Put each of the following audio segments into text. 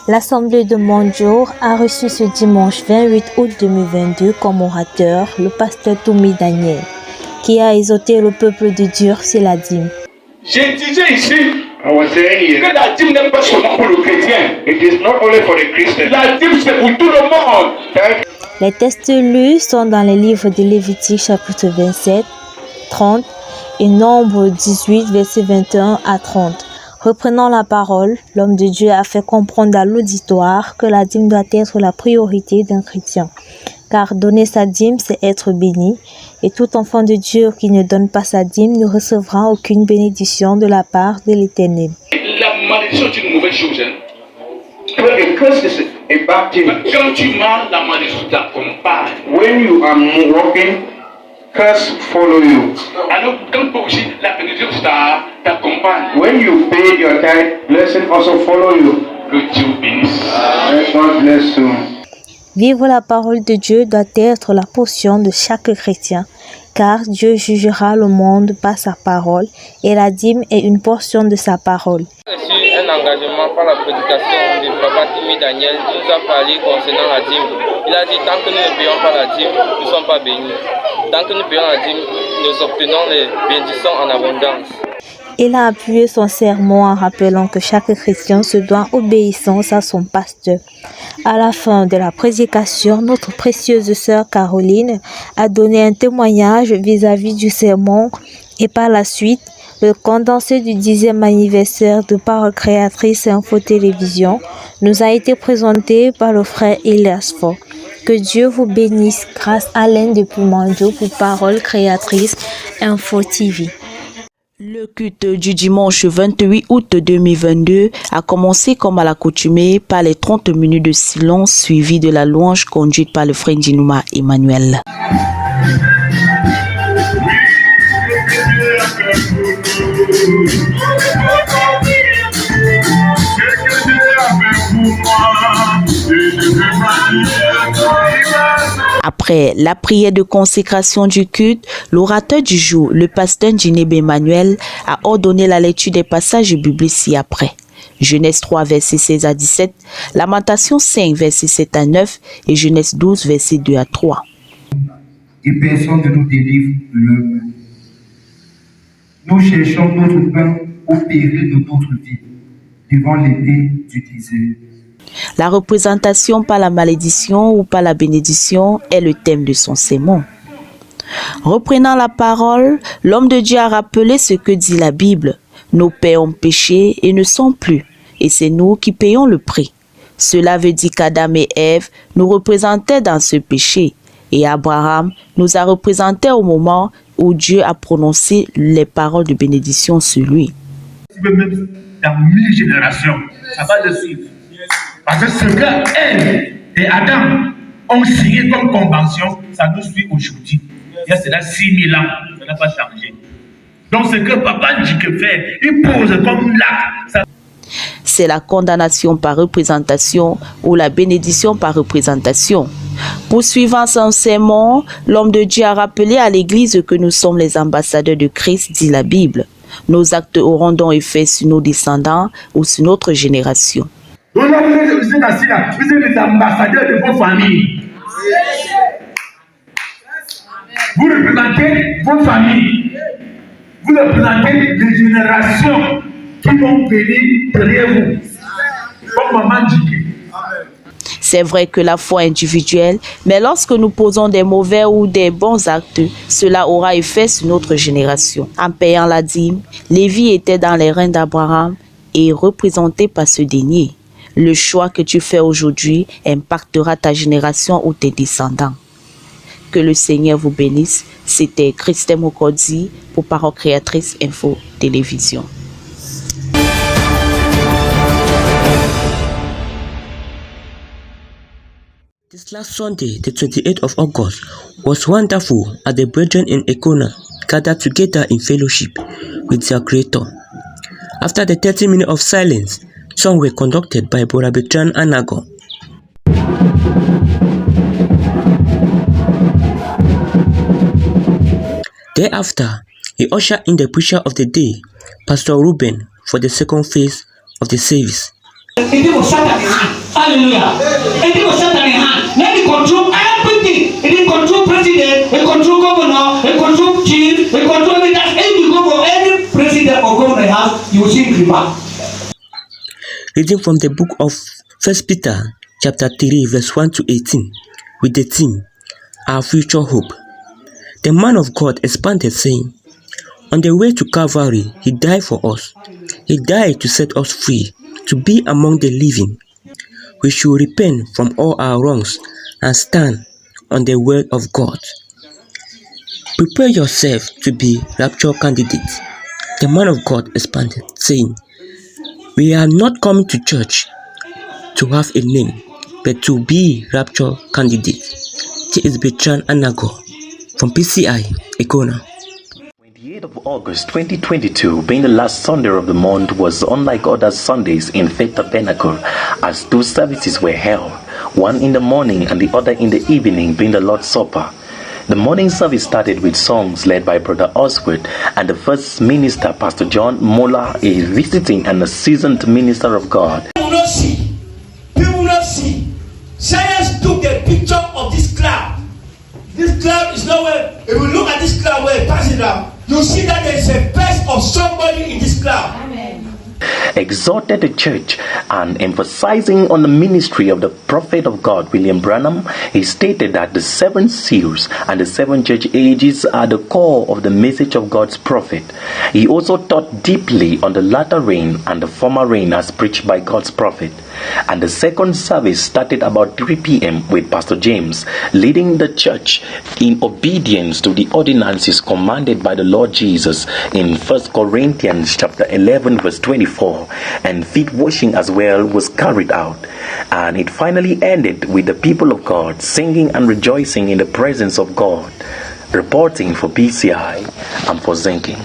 L'Assemblée de Mondjour a reçu ce dimanche 28 août 2022 comme orateur le pasteur Toumi Daniel, qui a exhorté le peuple de Dieu sur la dîme. Je disais ici que la dîme n'est pas seulement pour le chrétien. It is not only for the Christians. La dîme, c'est pour tout le monde. Les textes lus sont dans les livres de Lévitique chapitre 27, 30 et Nombre 18, versets 21 à 30. Reprenant la parole, l'homme de Dieu a fait comprendre à l'auditoire que la dîme doit être la priorité d'un chrétien. Car donner sa dîme, c'est être béni, et tout enfant de Dieu qui ne donne pas sa dîme ne recevra aucune bénédiction de la part de l'Éternel. La malédiction est une mauvaise chose. The curse is a bad thing. Quand tu marches, la malédiction t'accompagne. When you are walking, curse follow you. Alors, quand aussi la bénédiction t'accompagne. When you pay your tithe, blessing also follow you. Que Dieu bénisse. God bless you. Vivre la parole de Dieu doit être la portion de chaque chrétien, car Dieu jugera le monde par sa parole, et la dîme est une portion de sa parole. J'ai reçu un engagement par la prédication de Papa Toumi Daniel. Il nous a parlé concernant la dîme. Il a dit tant que nous ne payons pas la dîme, nous ne sommes pas bénis. Tant que nous payons la dîme, nous obtenons les bénédictions en abondance. Il a appuyé son sermon en rappelant que chaque chrétien se doit obéissance à son pasteur. À la fin de la prédication, notre précieuse sœur Caroline a donné un témoignage vis-à-vis du sermon et par la suite, le condensé du 10e anniversaire de Parole Créatrice Info Télévision nous a été présenté par le frère Elias Fort. Que Dieu vous bénisse grâce à l'aide depuis Mondjour pour Parole Créatrice Info TV. Le culte du dimanche 28 août 2022 a commencé comme à l'accoutumée par les 30 minutes de silence suivies de la louange conduite par le frère Ndinouma Emmanuel. Après la prière de consécration du culte, l'orateur du jour, le pasteur Ndinouma Emmanuel, a ordonné la lecture des passages bibliques ci-après. Genèse 3, versets 16 à 17, Lamentation 5, versets 7 à 9 et Genèse 12, versets 2 à 3. Et personne ne nous délivre de leur main. Nous cherchons notre pain au péril de notre vie, devant l'épée du désert. La représentation par la malédiction ou par la bénédiction est le thème de son sermon. Reprenant la parole, l'homme de Dieu a rappelé ce que dit la Bible. Nos pères ont péché et ne sont plus, et c'est nous qui payons le prix. Cela veut dire qu'Adam et Ève nous représentaient dans ce péché, et Abraham nous a représentés au moment où Dieu a prononcé les paroles de bénédiction sur lui. Même dans 1000 générations, ça va le suivre. Parce que ce que Ève et Adam ont signé comme convention, ça nous suit aujourd'hui. Il y a cela 6000 ans, ça n'a pas changé. Donc ce que Papa dit que fait, il pose comme l'acte. C'est la condamnation par représentation ou la bénédiction par représentation. Poursuivant son sermon, l'homme de Dieu a rappelé à l'Église que nous sommes les ambassadeurs de Christ, dit la Bible. Nos actes auront donc effet sur nos descendants ou sur notre génération. Vous êtes assis là, vous êtes les ambassadeurs de vos familles. Vous représentez vos familles. Vous représentez les générations qui vont venir derrière vous. Comme Maman dit. C'est vrai que la foi est individuelle, mais lorsque nous posons des mauvais ou des bons actes, cela aura effet sur notre génération. En payant la dîme, Lévi était dans les reins d'Abraham et représenté par ce dernier. Le choix que tu fais aujourd'hui impactera ta génération ou tes descendants. Que le Seigneur vous bénisse. C'était Christine Mokodzi pour Parole Créatrice Info Télévision. This last Sunday, the 28th of August, was wonderful as the brethren in Ekona gathered together in fellowship with their Creator. After the 30 minutes of silence, songs were conducted by Brother Bertrand Anago. Thereafter, he ushered in the preacher of the day, Pastor Ruben, for the second phase of the service. It was Satan in hand. Hallelujah. It was Satan in hand. Let it control everything. It didn't control president, it control governor, it control chief, it control everything. If you go for any president or governor house, you will see it back. Reading from the book of 1 Peter chapter 3 verse 1 to 18 with the theme, Our Future Hope. The man of God expanded saying, on the way to Calvary, he died for us. He died to set us free, to be among the living. We should repent from all our wrongs and stand on the word of God. Prepare yourself to be rapture candidates. The man of God expanded, saying, we are not coming to church to have a name, but to be rapture candidates. This is Bertrand Anago from PCI, Econa. 28th of August 2022, being the last Sunday of the month, was unlike other Sundays in Faith Tabernacle, as two services were held, one in the morning and the other in the evening, being the Lord's Supper. The morning service started with songs led by Brother Oswald, and the first minister, Pastor John Mola, a visiting and a seasoned minister of God. People will not see. Science took a picture of this cloud. This cloud is nowhere. If you look at this cloud where it passes down, you see that there is a face of somebody in this cloud. Amen. Exhorted the church and emphasizing on the ministry of the prophet of God, William Branham, he stated that the 7 seals and the 7 church ages are the core of the message of God's prophet. He also taught deeply on the latter rain and the former rain as preached by God's prophet. And the second service started about 3 p.m. with Pastor James leading the church in obedience to the ordinances commanded by the Lord Jesus in 1 Corinthians chapter 11 verse 24, and feet washing as well was carried out. And it finally ended with the people of God singing and rejoicing in the presence of God. Reporting for PCI and for Zenking.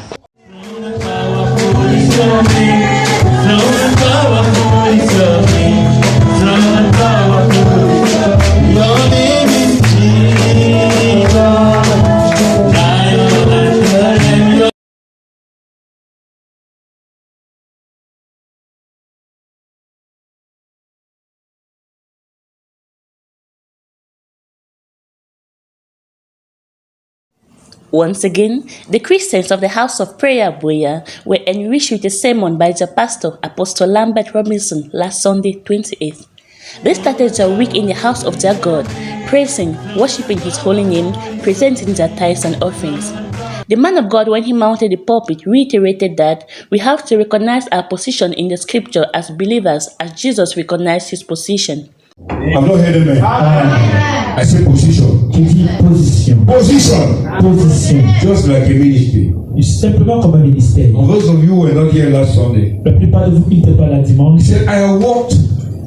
Once again, the Christians of the House of Prayer, Boya, were enriched with a sermon by their pastor, Apostle Lambert Robinson, last Sunday, 28th. They started their week in the house of their God, praising, worshipping His holy name, presenting their tithes and offerings. The man of God, when he mounted the pulpit, reiterated that we have to recognize our position in the scripture as believers, as Jesus recognized his position. I've not heard amen. I say position. Qui dit position. Position. Just like a ministry. Simplement comme un ministère. Those of you who were not here last Sunday. La plupart de vous qui n'étaient pas là dimanche. He said, I worked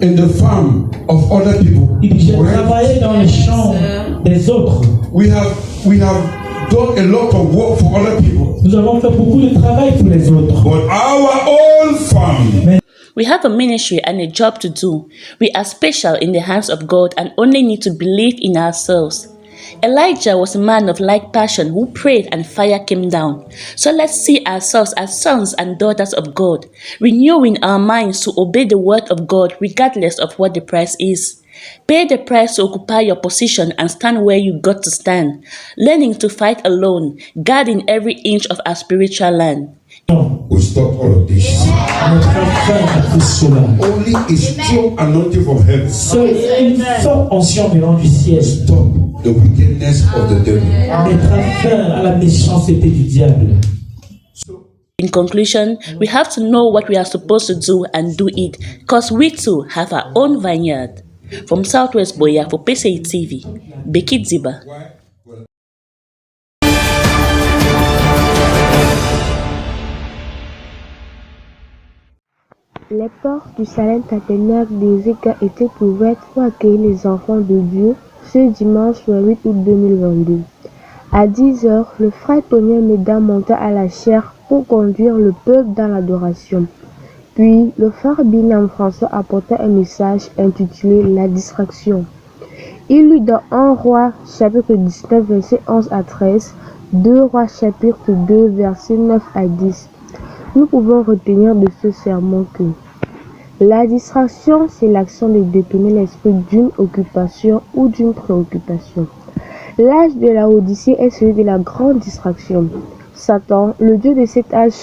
in the farm of other people. Il dit, j'ai travaillé dans les champs des autres. We have done a lot of work for other people. Nous avons fait beaucoup de travail pour les autres. But our own farm. We have a ministry and a job to do. We are special in the hands of God and only need to believe in ourselves. Elijah was a man of like passion who prayed and fire came down. So let's see ourselves as sons and daughters of God, renewing our minds to obey the word of God regardless of what the price is. Pay the price to occupy your position and stand where you got to stand, learning to fight alone, guarding every inch of our spiritual land. We stop all of this. Only a strong anointing from heaven. Seule une forte onction venant du ciel. Stop the wickedness of the devil. Mettra fin à la méchanceté du diable. In conclusion, we have to know what we are supposed to do and do it, because we too have our own vineyard. From Southwest Boya for PCI TV, Becky Ziba. Les portes du Salem Tabernacle des États étaient ouvertes pour accueillir les enfants de Dieu ce dimanche 8 août 2022. À 10h, le frère Tonien Médan monta à la chaire pour conduire le peuple dans l'adoration. Puis, le frère Binam François apporta un message intitulé « La distraction ». Il lut dans 1 Roi chapitre 19 versets 11 à 13, 2 Rois chapitre 2 versets 9 à 10. Nous pouvons retenir de ce sermon que La distraction, c'est l'action de détourner l'esprit d'une occupation ou d'une préoccupation. L'âge de la Odyssée est celui de la grande distraction. Satan, le dieu de cet âge,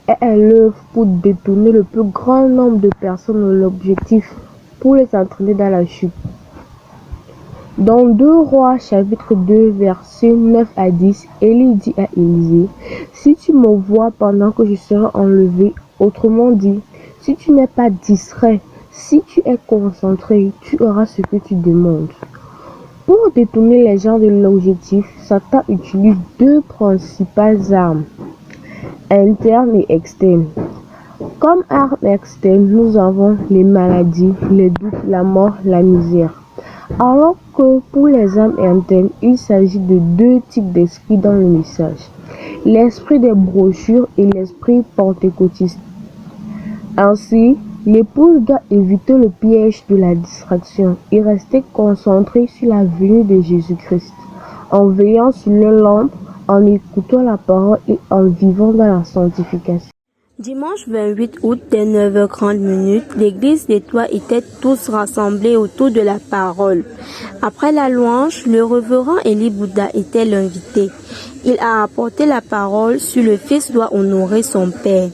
est à l'œuvre pour détourner le plus grand nombre de personnes de l'objectif pour les entraîner dans la chute. Dans 2 Rois chapitre 2 versets 9 à 10, Élie dit à Élisée, « Si tu me vois pendant que je serai enlevé, autrement dit, si tu n'es pas distrait, si tu es concentré, tu auras ce que tu demandes. » Pour détourner les gens de l'objectif, Satan utilise 2 principales armes, internes et externes. Comme arme externe, nous avons les maladies, les doutes, la mort, la misère. Alors que pour les âmes internes, il s'agit de 2 types d'esprits dans le message, l'esprit des brochures et l'esprit pentecôtiste. Ainsi, l'épouse doit éviter le piège de la distraction et rester concentrée sur la venue de Jésus-Christ, en veillant sur le lampe, en écoutant la parole et en vivant dans la sanctification. Dimanche 28 août, dès 9h30, l'église des Toits était tous rassemblés autour de la parole. Après la louange, le révérend Élie Bouddha était l'invité. Il a apporté la parole sur le fils doit honorer son père.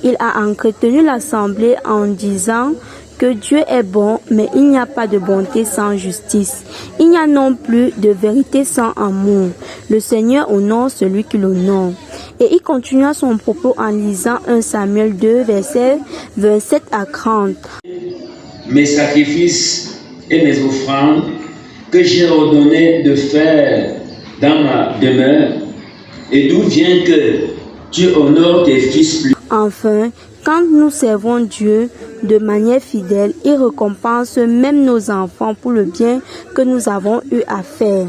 Il a entretenu l'assemblée en disant que Dieu est bon, mais il n'y a pas de bonté sans justice. Il n'y a non plus de vérité sans amour. Le Seigneur honore celui qui l'honore. Et il continua son propos en lisant 1 Samuel 2, versets 27 à 30. Mes sacrifices et mes offrandes que j'ai ordonné de faire dans ma demeure, et d'où vient que tu honores tes fils plus. Enfin, quand nous servons Dieu de manière fidèle, il récompense même nos enfants pour le bien que nous avons eu à faire.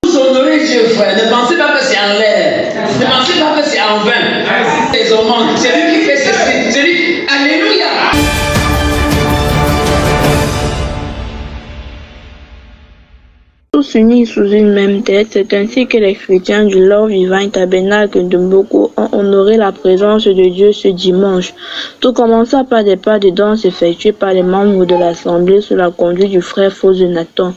Vous honorez Dieu, frère. Ne pensez pas que c'est en l'air. Ne pensez pas que c'est en vain. Les hommes, c'est lui qui fait ceci. C'est lui. Alléluia. Tous unis sous une même tête, c'est ainsi que les chrétiens du Love Divine Tabernacle de Mboko ont honoré la présence de Dieu ce dimanche. Tout commença par des pas de danse effectués par les membres de l'Assemblée sous la conduite du frère Fose Nathan.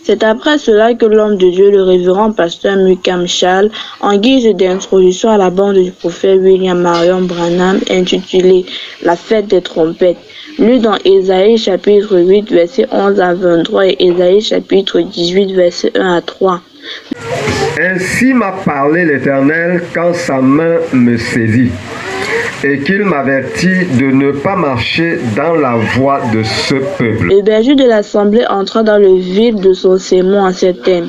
C'est après cela que l'homme de Dieu, le révérend pasteur Mukam Charles, en guise d'introduction à la bande du prophète William Marion Branham, intitulée « La fête des trompettes », lu dans Ésaïe chapitre 8, versets 11 à 23 et Ésaïe chapitre 18, versets 1 à 3. Ainsi m'a parlé l'Éternel quand sa main me saisit, et qu'il m'avertit de ne pas marcher dans la voie de ce peuple. Le berger de l'Assemblée entra dans le vif de son sermon en ces termes.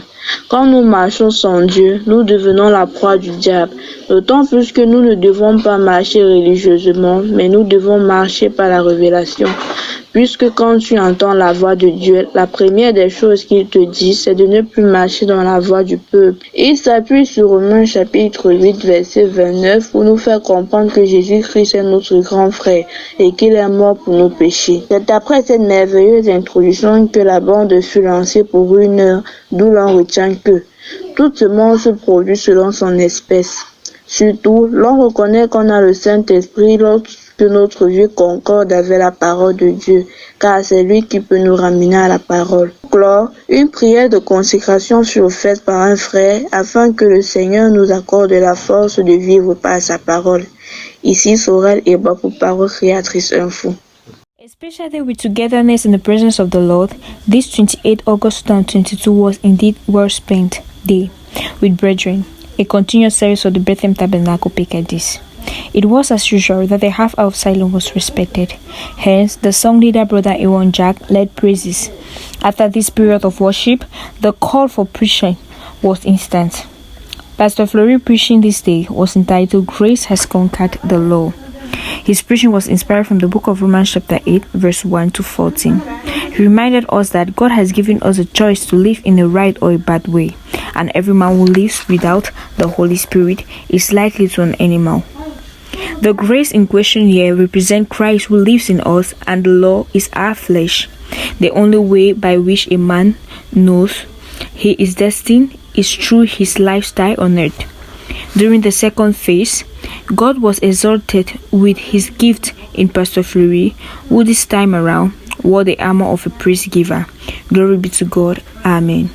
Quand nous marchons sans Dieu, nous devenons la proie du diable. D'autant plus que nous ne devons pas marcher religieusement, mais nous devons marcher par la révélation. Puisque quand tu entends la voix de Dieu, la première des choses qu'il te dit, c'est de ne plus marcher dans la voie du peuple. Il s'appuie sur Romains chapitre 8, verset 29, pour nous faire comprendre que Jésus-Christ est notre grand frère et qu'il est mort pour nos péchés. C'est après cette merveilleuse introduction que la bande fut lancée pour 1 heure, d'où l'on retient que tout ce monde se produit selon son espèce. Surtout, l'on reconnaît qu'on a le Saint-Esprit lorsque notre vie concorde avec la parole de Dieu, car c'est lui qui peut nous ramener à la parole. Clore, une prière de consécration fut faite par un frère afin que le Seigneur nous accorde la force de vivre par sa parole. Ici, Sorel Eba pour Parole Créatrice Info. Especially with togetherness in the presence of the Lord, this 28 August 2022 was indeed well spent day with brethren, a continuous service of the Bethlehem Tabernacle Pekadis. It was as usual that the half hour of silence was respected. Hence, the song leader Brother Ewan Jack led praises. After this period of worship, the call for preaching was instant. Pastor Flory preaching this day was entitled Grace Has Conquered the Law. His preaching was inspired from the book of Romans chapter 8, verse 1 to 14. He reminded us that God has given us a choice to live in a right or a bad way, and every man who lives without the Holy Spirit is likely to an animal. The grace in question here represents Christ who lives in us, and the law is our flesh. The only way by which a man knows he is destined is through his lifestyle on earth. During the second phase, God was exalted with his gift in Pastor Fleury, who this time around wore the armor of a praise giver. Glory be to God. Amen.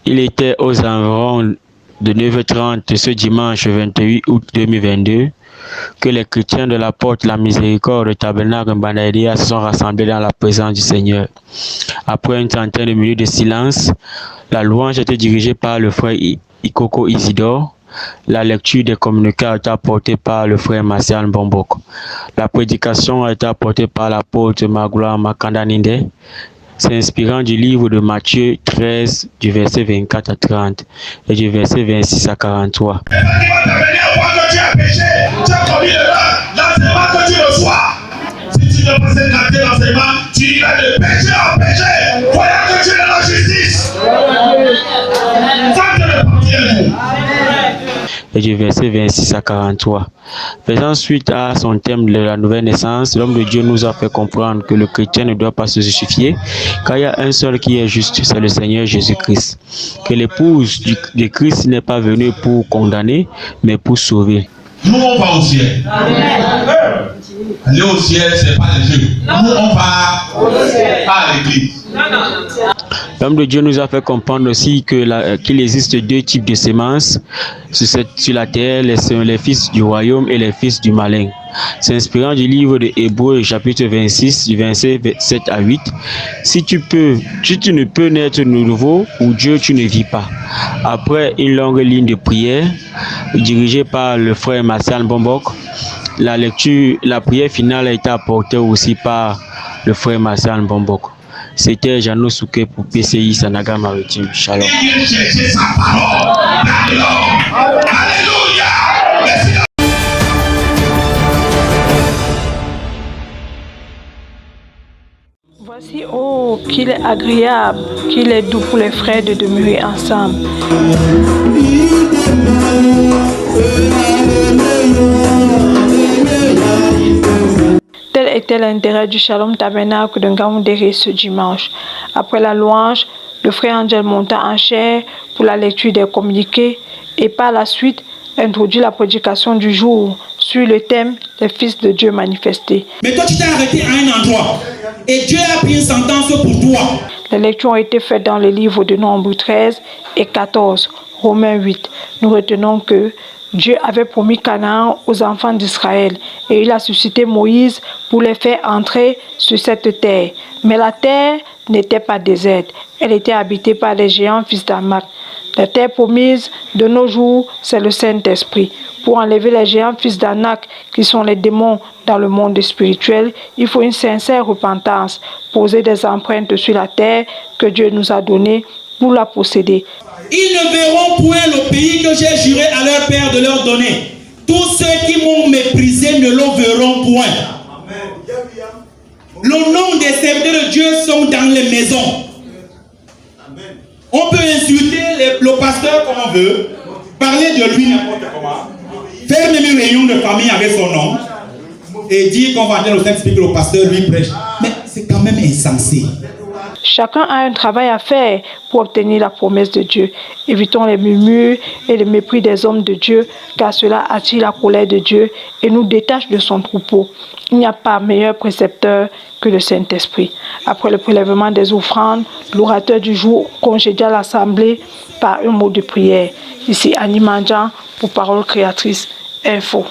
Il était aux environs de 9h30 ce dimanche 28 août 2022 que les chrétiens de la porte La Miséricorde de Tabernacle Mbanda se sont rassemblés dans la présence du Seigneur. Après une trentaine de minutes de silence, la louange était dirigée par le frère Ikoko Isidore. La lecture des communiqués a été apportée par le frère Martial Bombok. La prédication a été apportée par l'apôtre Magloire Makandaninde, s'inspirant du livre de Matthieu 13, du verset 24 à 30 et du verset 26 à 43. Si tu ne possèdes pas tes enseignements, tu iras de péché en péché. Voyons que tu es dans la justice. Ça te repartit. Et du verset 26 à 43. Faisant suite à son thème de la nouvelle naissance, l'homme de Dieu nous a fait comprendre que le chrétien ne doit pas se justifier, car il y a un seul qui est juste, c'est le Seigneur Jésus-Christ. Que l'épouse de Christ n'est pas venue pour condamner, mais pour sauver. Nous, on va au ciel. Aller au ciel, c'est pas les jeux. Nous, on va à l'église. L'homme de Dieu nous a fait comprendre aussi qu'il existe deux types de semences sur la terre, les fils du royaume et les fils du malin. S'inspirant du livre de Hébreux, chapitre 26, du verset 7 à 8, si tu ne peux naître de nouveau, ou Dieu, tu ne vis pas. Après une longue ligne de prière, dirigée par le frère Martial Bombok, la prière finale a été apportée aussi par le frère Martial Bombok. C'était Jano Souké pour PCI Sanaga Maritime. Shalom. Voici, oh, qu'il est agréable, qu'il est doux pour les frères de demeurer ensemble. Tel était l'intérêt du Shalom Tabernacle de Ngaoundéré ce dimanche. Après la louange, le frère Angel monta en chair pour la lecture des communiqués et par la suite introduit la prédication du jour sur le thème des fils de Dieu manifestés. Mais toi, tu t'es arrêté à un endroit et Dieu a pris une sentence pour toi. Les lectures ont été faites dans les livres de Nombre 13 et 14, Romains 8. Nous retenons que Dieu avait promis Canaan aux enfants d'Israël et il a suscité Moïse pour les faire entrer sur cette terre. Mais la terre n'était pas déserte, elle était habitée par les géants fils d'Amak. La terre promise de nos jours, c'est le Saint-Esprit. Pour enlever les géants fils d'Anak, qui sont les démons dans le monde spirituel, il faut une sincère repentance, poser des empreintes sur la terre que Dieu nous a donnée pour la posséder. Ils ne verront point le pays que j'ai juré à leur père de leur donner. Tous ceux qui m'ont méprisé ne le verront point. Le nom des serviteurs de Dieu sont dans les maisons. On peut insulter le pasteur comme on veut, parler de lui n'importe comment, faire même une réunion de famille avec son nom et dire qu'on va dire au Saint-Esprit que le pasteur lui prêche. Mais c'est quand même insensé. Chacun a un travail à faire pour obtenir la promesse de Dieu. Évitons les murmures et le mépris des hommes de Dieu, car cela attire la colère de Dieu et nous détache de son troupeau. Il n'y a pas meilleur précepteur que le Saint-Esprit. Après le prélèvement des offrandes, l'orateur du jour congédia l'assemblée par un mot de prière. Ici Annie Mandjan pour Parole Créatrice Info.